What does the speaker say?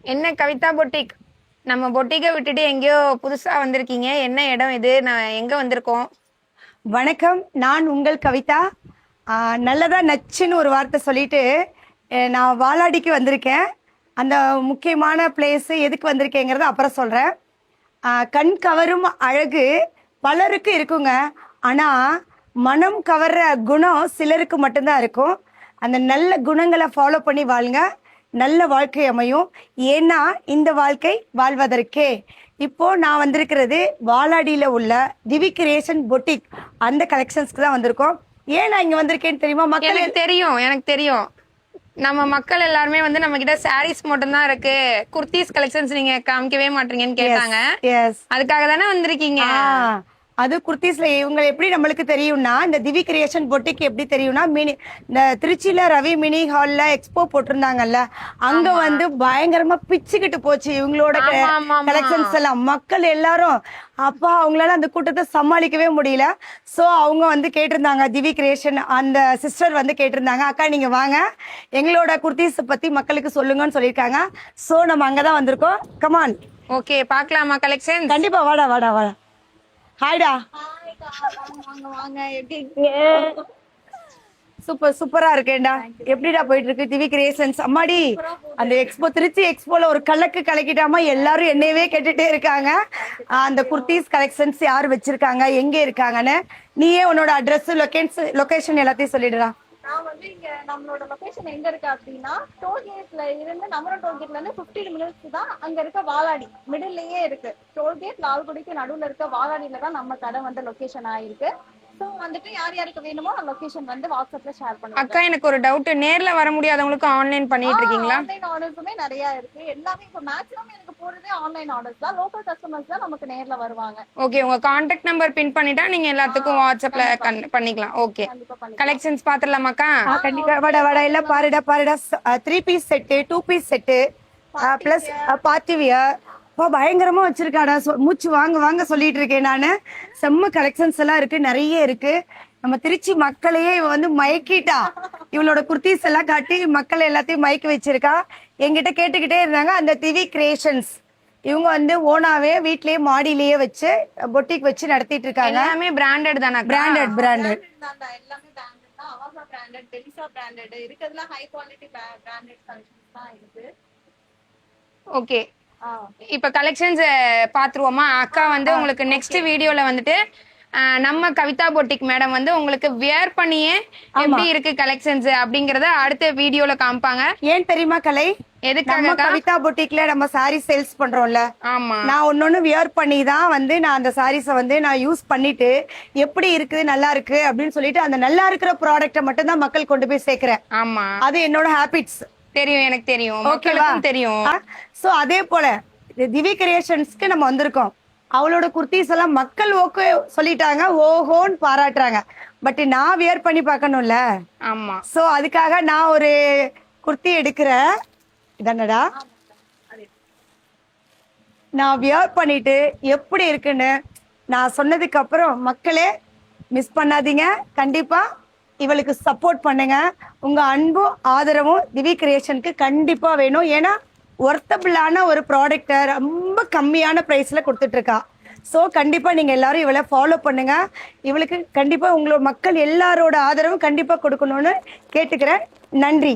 என்ன கவிதா பொட்டிக்? நம்ம பொட்டிக்கை விட்டுட்டு எங்கேயோ புதுசா வந்திருக்கீங்க. என்ன இடம் இது? நான் எங்க வந்திருக்கோம்? வணக்கம், நான் உங்கள் கவிதா. நல்லதா நச்சுன்னு ஒரு வார்த்தை சொல்லிட்டு நான் வாலாடிக்கு வந்திருக்கேன். அந்த முக்கியமான பிளேஸு எதுக்கு வந்திருக்கேங்கிறத அப்புறம் சொல்கிறேன். கண் கவரும் அழகு பலருக்கு இருக்குங்க, ஆனால் மனம் கவர்ற குணம் சிலருக்கு மட்டும்தான் இருக்கும். அந்த நல்ல குணங்களை ஃபாலோ பண்ணி வாழுங்க, நல்ல வாழ்க்கை அமையும். ஏன்னா இந்த வாழ்க்கை வாழ்வதற்கே. இப்போ நான் வந்திருக்கிறது வாலாடியில உள்ள திவி கிரியேஷன் பொட்டிக், அந்த கலெக்ஷன்ஸ்க்கு தான் வந்திருக்கோம். ஏன் நான் இங்க வந்திருக்கேன்னு தெரியுமா? எனக்கு தெரியும். நம்ம மக்கள் எல்லாருமே வந்து நம்ம கிட்ட சாரீஸ் மட்டும் தான் இருக்கு, குர்த்திஸ் கலெக்ஷன்ஸ் நீங்க காமிக்கவே மாட்டீங்கன்னு கேட்டாங்க. அதுக்காக தானே வந்திருக்கீங்க? அது குர்த்திஸ்ல இவங்க எப்படி நம்மளுக்கு தெரியும்னா, இந்த திவி கிரியேஷன் பொட்டிக்கு எப்படி தெரியும்னா, இந்த திருச்சியில ரவி மினி ஹால்ல எக்ஸ்போ போட்டிருந்தாங்கல்ல, அங்க வந்து பயங்கரமா பிச்சுக்கிட்டு போச்சு இவங்களோட கலெக்ஷன்ஸ் எல்லாம். மக்கள் எல்லாரும் அப்பா அவங்களால அந்த கூட்டத்தை சமாளிக்கவே முடியல. சோ அவங்க வந்து கேட்டிருந்தாங்க, திவி கிரியேஷன் அந்த சிஸ்டர் வந்து கேட்டிருந்தாங்க, அக்கா நீங்க வாங்க எங்களோட குர்த்திஸ் பத்தி மக்களுக்கு சொல்லுங்கன்னு சொல்லியிருக்காங்க. சோ நம்ம அங்கதான் வந்திருக்கோம். கமான். ஓகே, பாக்கலாமா கலெக்ஷன்? கண்டிப்பா, வாடா வாடா வாடா. ஹாய்டா. சூப்பர் சூப்பரா இருக்கேன்டா. எப்படிடா போயிட்டு இருக்கு திவி கிரியேஷன்ஸ்? அம்மாடி, அந்த எக்ஸ்போ, திருச்சி எக்ஸ்போல ஒரு கலக்கிட்டாமா, எல்லாரும் என்னையவே கேட்டுட்டே இருக்காங்க. அந்த குர்த்திஸ் கலெக்ஷன்ஸ் யார் வச்சிருக்காங்க, எங்க இருக்காங்கன்னு. நீயே உன்னோட அட்ரஸ், லொகேஷன் எல்லாத்தையும் சொல்லிடுறா. நான் வந்து இங்க நம்மளோட லொகேஷன் எங்க இருக்கு அப்படின்னா, டோல்கேட்ல இருந்து நம்மளோட டோல்கேட்ல இருந்து 15 மினிட்ஸ் தான் அங்க இருக்க வாலாடி மிடில்லயே இருக்கு. டோல்கேட் லால்குடிக்கு நடுவுல இருக்க வாலாடியில தான் நம்ம கடை வந்து லொகேஷன் ஆயிருக்கு. ஸோ வந்துட்டு யார் யாருக்கு வேணுமோ அந்த லொகேஷன் வந்து வாட்ஸ்அப்ல ஷேர் பண்ணுங்க. அக்கா எனக்கு ஒரு டவுட், நேர்ல வர முடியாதவங்களுக்கு ஆன்லைன் பண்ணிட்டு இருக்கீங்களா? ஆன்லைன் ஆர்டர்ஸுமே நிறைய இருக்கு. எல்லாமே இப்போ மேக்ஸிமம் எனக்கு போறதே ஆன்லைன் ஆர்டர்ஸ் தான். லோக்கல் கஸ்டமர்ஸ் தான் நமக்கு நேர்ல வருவாங்க. ஓகே, உங்க கான்டாக்ட் நம்பர் பின் பண்ணிட்டா நீங்க எல்லாத்துக்கும் வாட்ஸ்அப்ல பண்ணிக்கலாம். ஓகே, கலெக்ஷன்ஸ் பாத்துடலாமாக்கா? கண்டிப்பா. வட எல்லாம் பாருடா 3 piece set, 2 piece set, plus party wear பயங்கரமா வச்சிருக்காடா. மூச்சு வாங்க வாங்க சொல்லிட்டு இருக்கேன் நானு. செம்ம கலெக்ஷன்ஸ் எல்லாம் இருக்கு, நிறைய இருக்கு. நம்ம திருச்சி மக்களையே இவ வந்து மயக்கிட்டா. இவளோட குர்த்திஸ் எல்லாம் காட்டி மக்கள் எல்லாத்தையும் மயக்கி வச்சிருக்கா. என்கிட்ட கேட்டுக்கிட்டே இருந்தாங்க. அந்த திவி கிரியேஷன்ஸ் இவங்க வந்து ஓனாவே வீட்லயே மாடியிலேயே வச்சு பொட்டிக் வச்சு நடத்திட்டு இருக்காங்க. எல்லாமே பிராண்டட் தானா? பிராண்டட் எல்லாமே பிராண்டட் தான். அவாசா பிராண்டட், டெலிசா பிராண்டட் இருக்குதுல, ஹை குவாலிட்டி பிராண்டட் கலெக்ஷன்ஸ் தான் இருக்கு. ஓகே, இப்ப கலெக்ஷன்ஸ் பாத்துருவோமா? அக்கா வந்து உங்களுக்கு நெக்ஸ்ட் வீடியோல வந்துட்டு நம்ம கவிதா பொட்டிக் மேடம் வந்து உங்களுக்கு வியர் பண்ணியே எப்படி இருக்கு கலெக்ஷன்ஸ் அப்படிங்கறத அடுத்த வீடியோல காமிப்பாங்க. ஏன் தெரியுமா கலை? எதுக்காக? கவிதா பொட்டிக்ல நம்ம சாரி சேல்ஸ் பண்றோம்ல. ஆமா, நான் ஒன்னொன்னு வியர் பண்ணி தான் வந்து நான் அந்த சாரீஸை வந்து நான் யூஸ் பண்ணிட்டு எப்படி இருக்குது, நல்லா இருக்கு அப்படின்னு சொல்லிட்டு அந்த நல்லா இருக்கிற ப்ராடக்ட்டை மட்டும் தான் மக்கள் கொண்டு போய் சேர்க்கிறேன். ஆமா, அது என்னோட ஹேபிட்ஸ். தெரியும், எனக்கு தெரியும், மக்களுக்கும் தெரியும். சோ அதே போல திவி கிரியேஷன்ஸ்க்கு நம்ம வந்திருக்கோம். அவளோட குர்த்திஸ் எல்லாம் மக்கள் ஓகே சொல்லிட்டாங்க, ஓஹோன்னு பாராட்டுறாங்க. பட் நான் வியர் பண்ணி பார்க்கணும்ல. ஆமா, சோ அதுக்காக நான் ஒரு குர்த்தி எடுக்கிறேன். இதனடா நான் வியர் பண்ணிட்டு எப்படி இருக்குன்னு நான் சொன்னதுக்கு அப்புறம் மக்களே மிஸ் பண்ணாதீங்க. கண்டிப்பா இவளுக்கு சப்போர்ட் பண்ணுங்க. உங்க அன்பும் ஆதரவும் திவி கிரியேஷனுக்கு கண்டிப்பா வேணும். ஏன்னா ஒர்த்தபிளான ஒரு ப்ராடக்டை ரொம்ப கம்மியான பிரைஸ்ல கொடுத்துட்டு இருக்கா. ஸோ கண்டிப்பா நீங்க எல்லாரும் இவளை ஃபாலோ பண்ணுங்க. இவளுக்கு கண்டிப்பா உங்களோட மக்கள் எல்லாரோட ஆதரவும் கண்டிப்பா கொடுக்கணும்னு கேட்டுக்கிறேன். நன்றி.